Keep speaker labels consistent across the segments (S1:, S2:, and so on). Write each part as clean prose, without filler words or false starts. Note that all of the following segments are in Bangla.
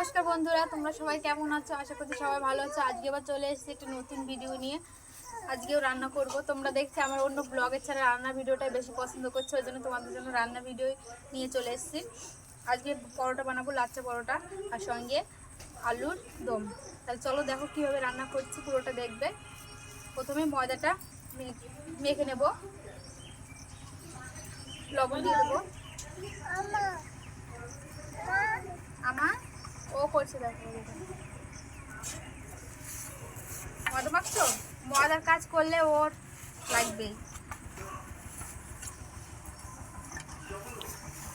S1: নমস্কার বন্ধুরা, তোমরা সবাই কেমন আছো? আশা করছি সবাই ভালো আছো। আজকে আবার চলে এসেছি একটা নতুন ভিডিও নিয়ে। আজকেও রান্না করব। তোমরা দেখছি আমার অন্য ব্লগের ছাড়া রান্না ভিডিওটাই বেশি পছন্দ করছো, ওই জন্য তোমাদের জন্য রান্না ভিডিও নিয়ে চলে এসেছি। আজকে পরোটা বানাবো, লাচ্চা পরোটা, আর সঙ্গে আলুর দম। তাহলে চলো দেখো কীভাবে রান্না করছি, পুরোটা দেখবে। প্রথমে ময়দাটা মেখে নেব, লবণ দিয়ে দেবো। আমার ও করছে, দেখো ময়দা মাখছো, ময়দার কাজ করলে ওর লাগবেই।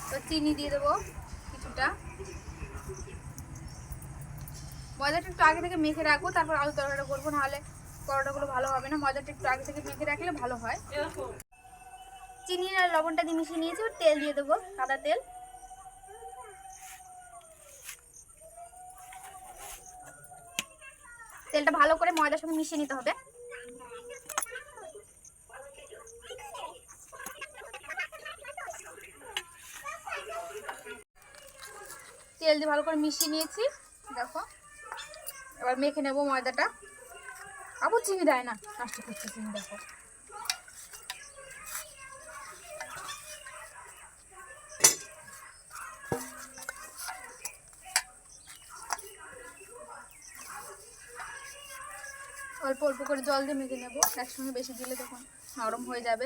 S1: তো চিনি দিয়ে দেবো কিছুটা। ময়দাটা একটু আগে থেকে মেখে রাখবো, তারপর আলু তরকারিটা করবো, নাহলে পরোটাগুলো ভালো হবে না। ময়দাটা একটু আগে থেকে মেখে রাখলে ভালো হয়। চিনি আর লবণটা দিয়ে মিশিয়ে নিয়েছি। তেল দিয়ে দেবো, সাদা তেল। তেলটা ভালো করে ময়দার সঙ্গে মিশিয়ে নিতে হবে। তেল দিয়ে ভালো করে মিশিয়ে নিয়েছি, দেখো। এবার মেখে নেবো ময়দাটা। আবার চিনি দেয় না, নষ্ট করছে চিনি, দেখো। অল্প অল্প করে জল দিয়ে মেখে নেবো, একসঙ্গে বেশি দিলে তখন নরম হয়ে যাবে।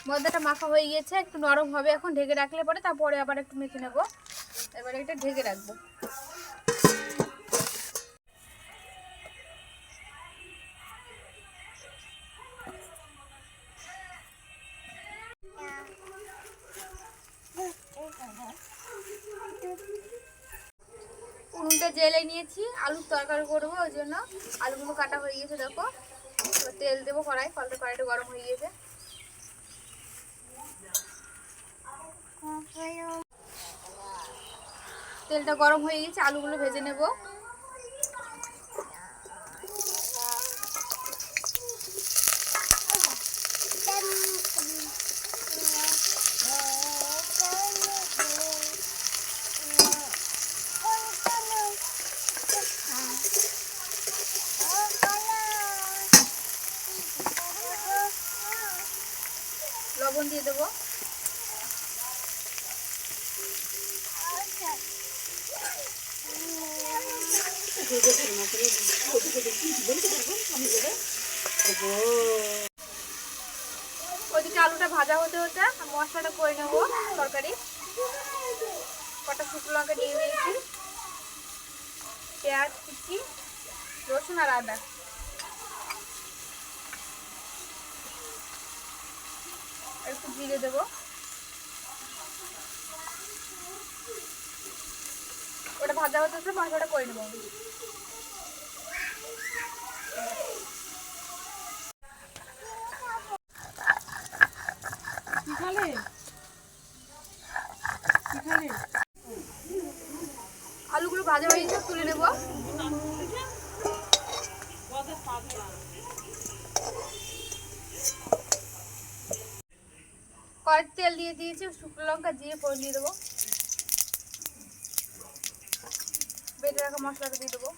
S1: ময়দাটা মাখা হয়ে গিয়েছে, একটু নরম হবে এখন। ঢেকে রাখলে পরে তারপরে আবার একটু মেখে নেবো। এবারে এটা ঢেকে রাখবো। উনুনটা জেলে নিয়েছি, আলুর তরকারি করবো, ওই জন্য আলুগুলো কাটা হয়ে গিয়েছে, দেখো। তেল দেবো কড়াই, কড়াইটা গরম হয়ে গিয়েছে। তেলটা গরম হয়ে গেছে, আলুগুলো ভেজে নেব। লবণ দিয়ে দেবো। ওইদিকে আলুটা ভাজা হতে হতে মশলাটা করে নেবো তরকারি। কটা শুকনো লঙ্কা দিয়ে দিয়েছি, পেঁয়াজ কুচি, রসুন আর আদা। একটু জিরে দেবো। ওটা ভাজা হতে হতে মশলাটা করে নেবো। আলুগুলো ভাজা হয়ে গেছে, তুলে নেব। কড়াইতে তেল দিয়ে দিয়েছি, শুকনো লঙ্কা জিরে ফোড়ন দিয়ে দেবো। বেটে রাখা মশলাটা দিয়ে দেবো।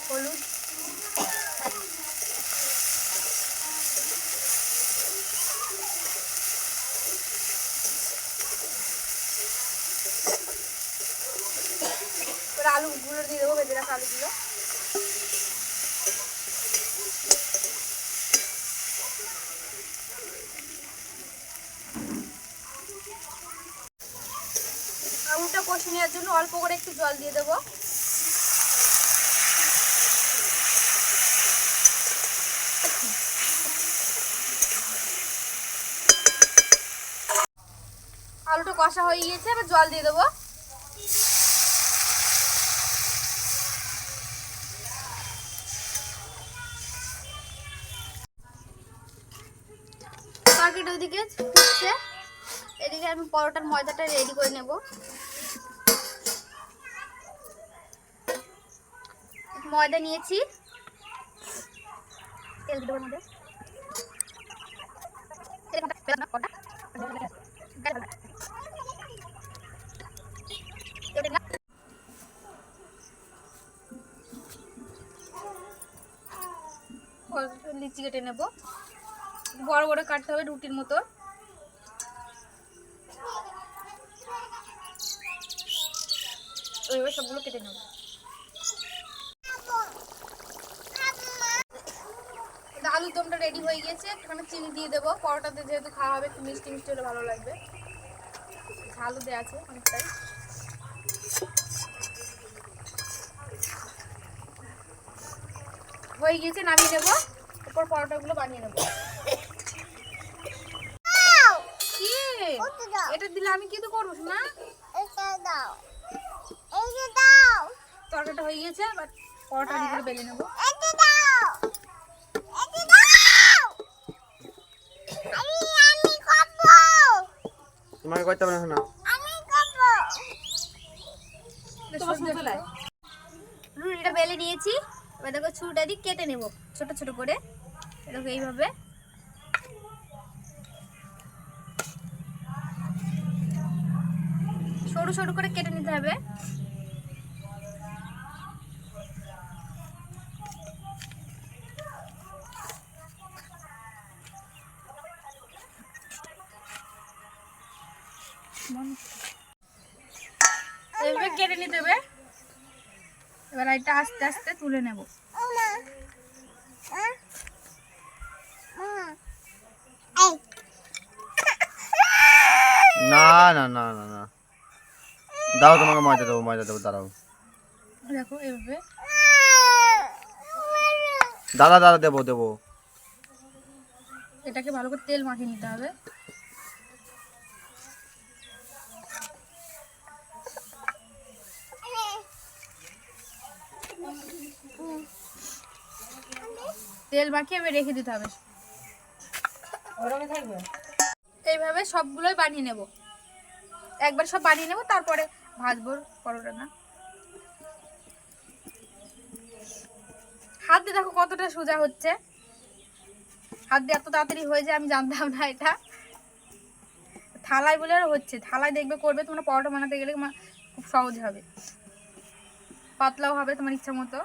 S1: হলুদ, আলুগুলো দিয়ে দেবো, বেটে রাখা আলুগুলো। আলুটা কষে নেওয়ার জন্য অল্প করে একটু জল দিয়ে দেবো। আলুটা কষা হয়ে গিয়েছে, এবার জল দিয়ে দেবো। তরকারিটা ওইদিকে ফুটছে, এদিকে আমি পরোটার ময়দাটা রেডি করে নেব। ময়দা নিয়েছি, তেল দেবো মধ্যে। লিচি কেটে নেব, বড় বড় কাটতে হবে রুটির মতো। ওইভাবে সবগুলো কেটে নেব। আলুর দমটা রেডি হয়ে গেছে, একটুখানি চিনি দিয়ে দেবো। পরোটাতে যেহেতু খাওয়া হবে একটু মিষ্টি মিষ্টি হলে ভালো লাগবে। ঝালও দেওয়া আছে অনেকটাই। হয়ে গিয়েছে, নামিয়ে নেবো। এরপর পরোটাগুলো বানিয়ে নেবো। এটা দিলে আমি কি করবো না? তরকারিটা হয়ে গেছে, এবার পরোটা দিয়ে বেলে নেবো।
S2: তোমাকে করতে হবে না।
S1: রুটিটা বেলে নিয়েছি, এবার দেখো ছুরিটা দিয়ে কেটে নেব ছোট ছোট করে। দেখো এইভাবে সরু সরু করে কেটে নিতে হবে। এইভাবে কেটে নিতে হবে। এবার এটা আস্তে আস্তে তুলে নেব।
S2: না না না না না, দাও তোমাকে ময়দা দেবো, ময়দা দেবো, দাঁড়াও।
S1: দেখো এইভাবে
S2: দাদা দাদা দেবো দেবো।
S1: এটাকে ভালো করে তেল মাখিয়ে নিতে হবে। তেল মাখিয়ে আমি রেখে দিতে হবে। এইভাবে সবগুলোই বানিয়ে নেব, একবার সব বানিয়ে নেব, তারপরে ভাজবো পরোটা। না হাত দিয়ে দেখো কতটা সোজা হচ্ছে, হাত দিয়ে এত তাড়াতাড়ি হয়ে যায় আমি জানতাম না। এটা থালায় বলে আর হচ্ছে, থালায় দেখবে করবে তোমরা পরোটা বানাতে গেলে খুব সহজ হবে, পাতলাও হবে তোমার ইচ্ছা মতো।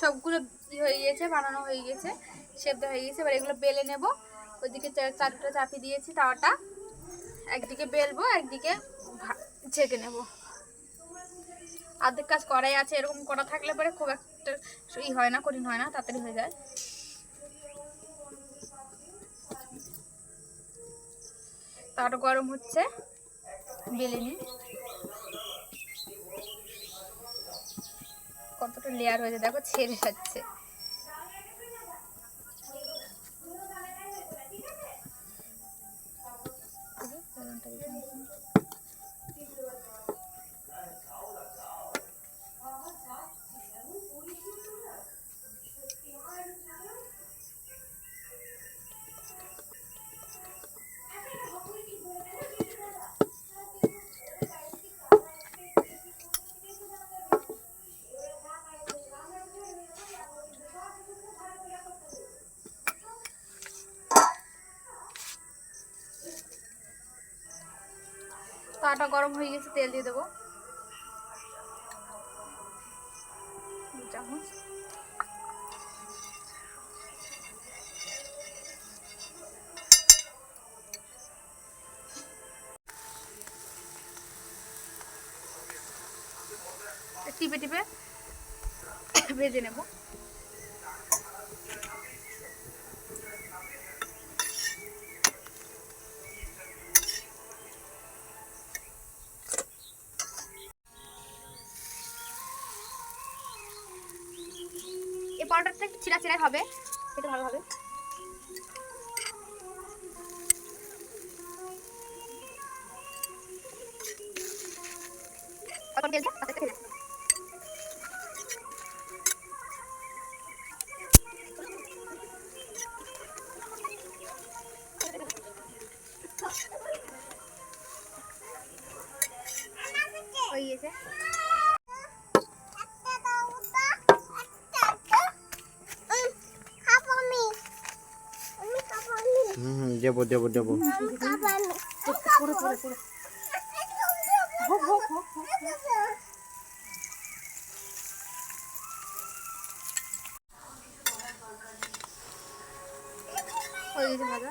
S1: সবগুলো হয়ে গেছে, বানানো হয়ে গেছে, সেদ্ধ হয়ে গেছে। এবার এগুলো বেলে নেব। ওইদিকে চারটা চাপি দিয়েছি তাওয়াটা, একদিকে বেলবো একদিকে ছেঁকে নেব। অর্ধেক কাজ করাই আছে, এরকম করা থাকলে পরে খুব একটা হয় না, কঠিন হয় না, তাড়াতাড়ি হয়ে যায়। তাওয়াটা গরম হচ্ছে, বেলে নিই। কতটা লেয়ার হয়েছে দেখো, ছেড়ে যাচ্ছে। তাওয়াটা গরম হয়ে গেছে, তেল দিয়ে দেবো 2 চামচ। টিপে টিপে ভেজে নেব। এই পাউডারটা একটু চিরা চিরাই হবে, এটা ভালো হবে। হয়ে গেছে।
S2: দেবো দেবো দেবো।
S1: হয়ে গেছে ভাজা।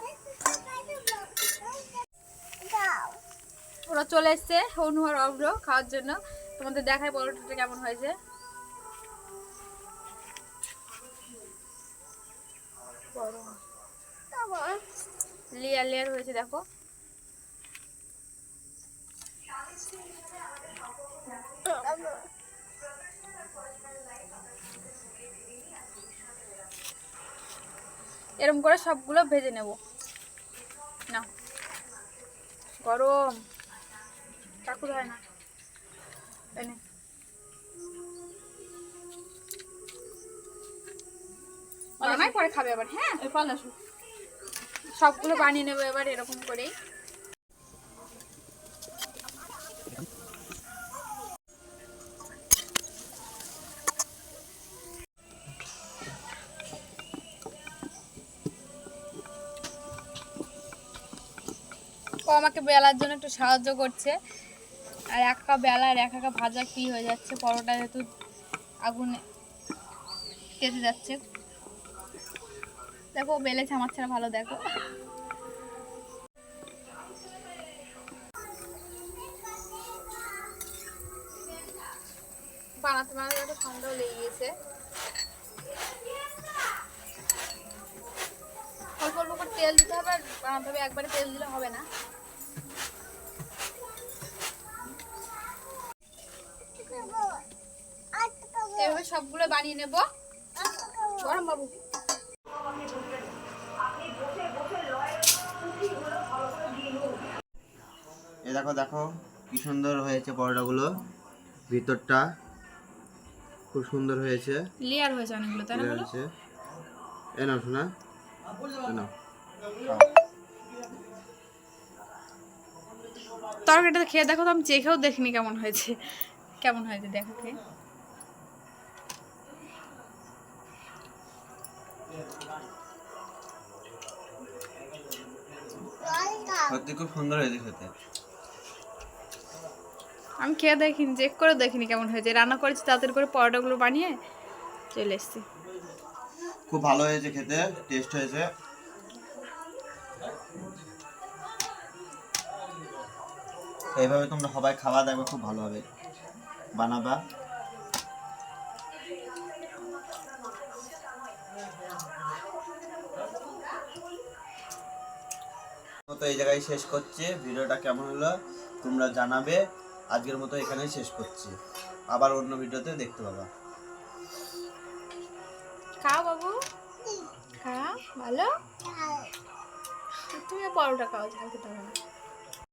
S1: ওরা চলে এসছে অনু আর অব্র খাওয়ার জন্য। তোমাদের দেখায় পরোটাটা কেমন হয়েছে। লেয়ার লেয়ার হয়েছে দেখো। এরকম করে সবগুলো ভেজে নেব। না গরম চাকু ধরে না, এনে বানাই পরে খাবে আবার। হ্যাঁ সবগুলো বানিয়ে নেবো এবার এরকম করেই। ও আমাকে বেলার জন্য একটু সাহায্য করছে, আর একা বেলা আর একা ভাজা কি হয়ে যাচ্ছে। পরোটা যেহেতু আগুনে কেটে যাচ্ছে, দেখো বেলেছে আমার ছাড়া ভালো। দেখো বানাতে বানাতে একটা ঠান্ডাও লেগে গেছে। অল্প অল্প করে তেল দিতে হবে আর বানাতে হবে, একবারে তেল দিলে হবে না। এভাবে সবগুলো বানিয়ে নেব। গরম বাবু
S2: এ দেখো দেখো কি সুন্দর হয়েছে পরোটাগুলো, ভিতরটা খুব সুন্দর হয়েছে,
S1: লেয়ার হয়েছে অনেকগুলো, তাই না?
S2: লেয়ার হয়েছে। এ নাও শোনা, এ নাও খাও।
S1: তরকারিটা খেয়ে দেখো তো, আমি চেখেও দেখিনি কেমন হয়েছে। কেমন হয়েছে দেখো খেয়ে।
S2: সত্যি খুব সুন্দর হয়েছে খেতে।
S1: আমি খেয়ে দেখিনি, চেক করে দেখিনি কেমন হয়েছে। রান্না করেছি তাড়াতাড়ি করে পরোটাগুলো বানিয়ে চলে এসেছি।
S2: খুব ভালো হয়েছে খেতে, টেস্ট হয়েছে। এইভাবে তোমরা সবাই খাওয়া দেখবে, খুব ভালো হবে, বানাবা। তো এই জায়গায় শেষ করছি। ভিডিওটা কেমন হলো তোমরা জানাবে। আজকের মতো এখানেই শেষ করছি, আবার অন্য ভিডিওতে দেখতে পাবা।
S1: খাও বাবু, খাও ভালো। তুমি পরোটা খাও, ঝাল খেতে হবে না।